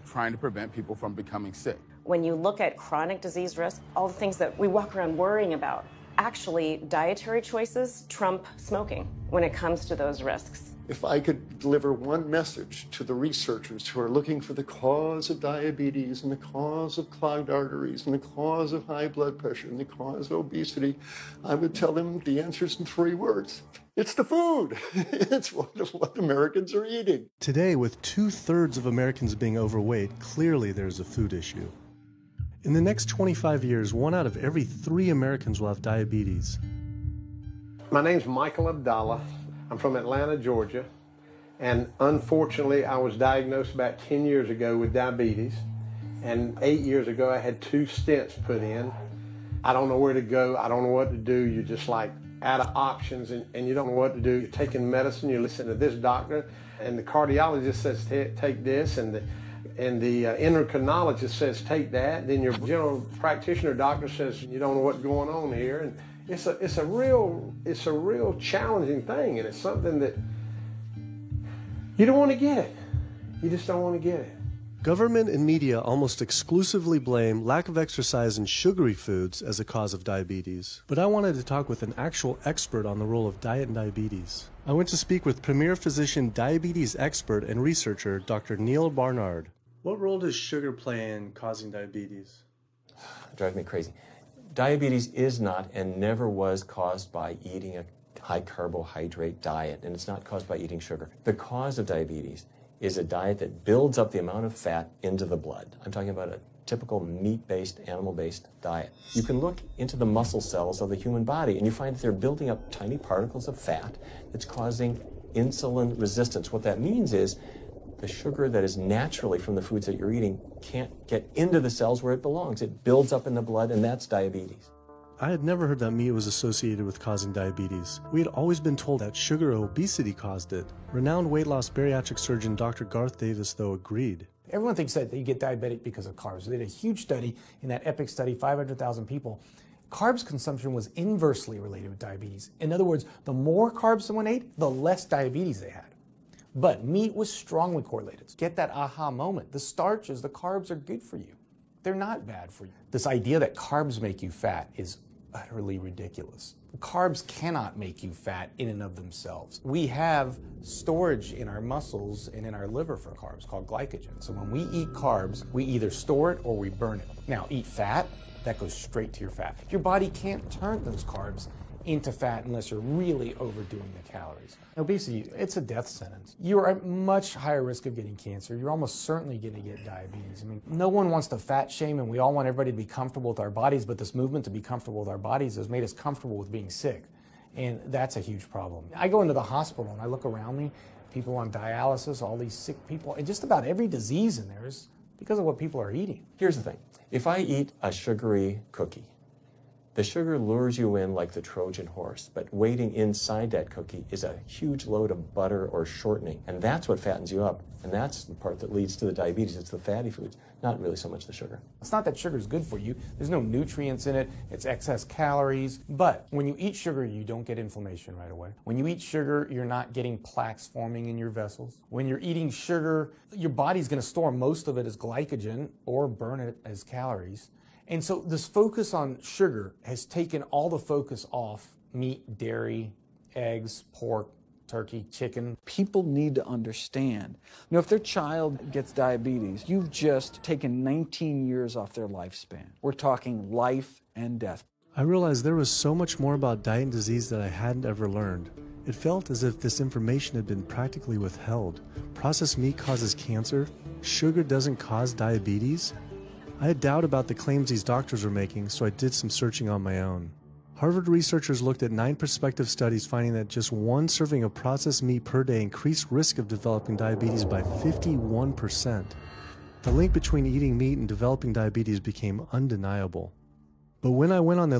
trying to prevent people from becoming sick. When you look at chronic disease risk, all the things that we walk around worrying about, actually dietary choices trump smoking when it comes to those risks. If I could deliver one message to the researchers who are looking for the cause of diabetes and the cause of clogged arteries and the cause of high blood pressure and the cause of obesity, I would tell them the answer's in 3 words. It's the food. It's what Americans are eating. Today, with 2/3 of Americans being overweight, clearly there's a food issue. In the next 25 years, 1 out of every 3 Americans will have diabetes. My name's Michael Abdallah. I'm from Atlanta, Georgia, and unfortunately I was diagnosed about 10 years ago with diabetes, and 8 years ago I had 2 stents put in. I don't know where to go, I don't know what to do, you're just like out of options and you don't know what to do. You're taking medicine, you listen to this doctor, and the cardiologist says take this, and the endocrinologist says take that, then your general practitioner doctor says you don't know what's going on here. And it's a real challenging thing, and it's something that you don't want to get. You just don't want to get it. Government and media almost exclusively blame lack of exercise and sugary foods as a cause of diabetes. But I wanted to talk with an actual expert on the role of diet and diabetes. I went to speak with premier physician, diabetes expert, and researcher, Dr. Neal Barnard. What role does sugar play in causing diabetes? It drives me crazy. Diabetes is not and never was caused by eating a high carbohydrate diet, and it's not caused by eating sugar. The cause of diabetes is a diet that builds up the amount of fat into the blood. I'm talking about a typical meat-based, animal-based diet. You can look into the muscle cells of the human body and you find that they're building up tiny particles of fat that's causing insulin resistance. What that means is the sugar that is naturally from the foods that you're eating can't get into the cells where it belongs. It builds up in the blood, and that's diabetes. I had never heard that meat was associated with causing diabetes. We had always been told that sugar or obesity caused it. Renowned weight loss bariatric surgeon Dr. Garth Davis, though, agreed. Everyone thinks that you get diabetic because of carbs. They did a huge study in that EPIC study, 500,000 people. Carbs consumption was inversely related with diabetes. In other words, the more carbs someone ate, the less diabetes they had. But meat was strongly correlated. Get that aha moment. The starches, the carbs are good for you. They're not bad for you. This idea that carbs make you fat is utterly ridiculous. Carbs cannot make you fat in and of themselves. We have storage in our muscles and in our liver for carbs called glycogen. So when we eat carbs, we either store it or we burn it. Now, eat fat, that goes straight to your fat. Your body can't turn those carbs into fat unless you're really overdoing the calories. Obesity, it's a death sentence. You are at much higher risk of getting cancer. You're almost certainly going to get diabetes. I mean, no one wants to fat shame, and we all want everybody to be comfortable with our bodies, but this movement to be comfortable with our bodies has made us comfortable with being sick, and that's a huge problem. I go into the hospital and I look around me, people on dialysis, all these sick people, and just about every disease in there is because of what people are eating. Here's the thing. If I eat a sugary cookie, the sugar lures you in like the Trojan horse, but waiting inside that cookie is a huge load of butter or shortening, and that's what fattens you up, and that's the part that leads to the diabetes. It's the fatty foods, not really so much the sugar. It's not that sugar is good for you. There's no nutrients in it. It's excess calories. But when you eat sugar, you don't get inflammation right away. When you eat sugar, you're not getting plaques forming in your vessels. When you're eating sugar, your body's going to store most of it as glycogen or burn it as calories. And so this focus on sugar has taken all the focus off meat, dairy, eggs, pork, turkey, chicken. People need to understand, if their child gets diabetes, you've just taken 19 years off their lifespan. We're talking life and death. I realized there was so much more about diet and disease that I hadn't ever learned. It felt as if this information had been practically withheld. Processed meat causes cancer. Sugar doesn't cause diabetes. I had doubt about the claims these doctors were making, so I did some searching on my own. Harvard researchers looked at 9 prospective studies finding that just 1 serving of processed meat per day increased risk of developing diabetes by 51%. The link between eating meat and developing diabetes became undeniable. But when I went on the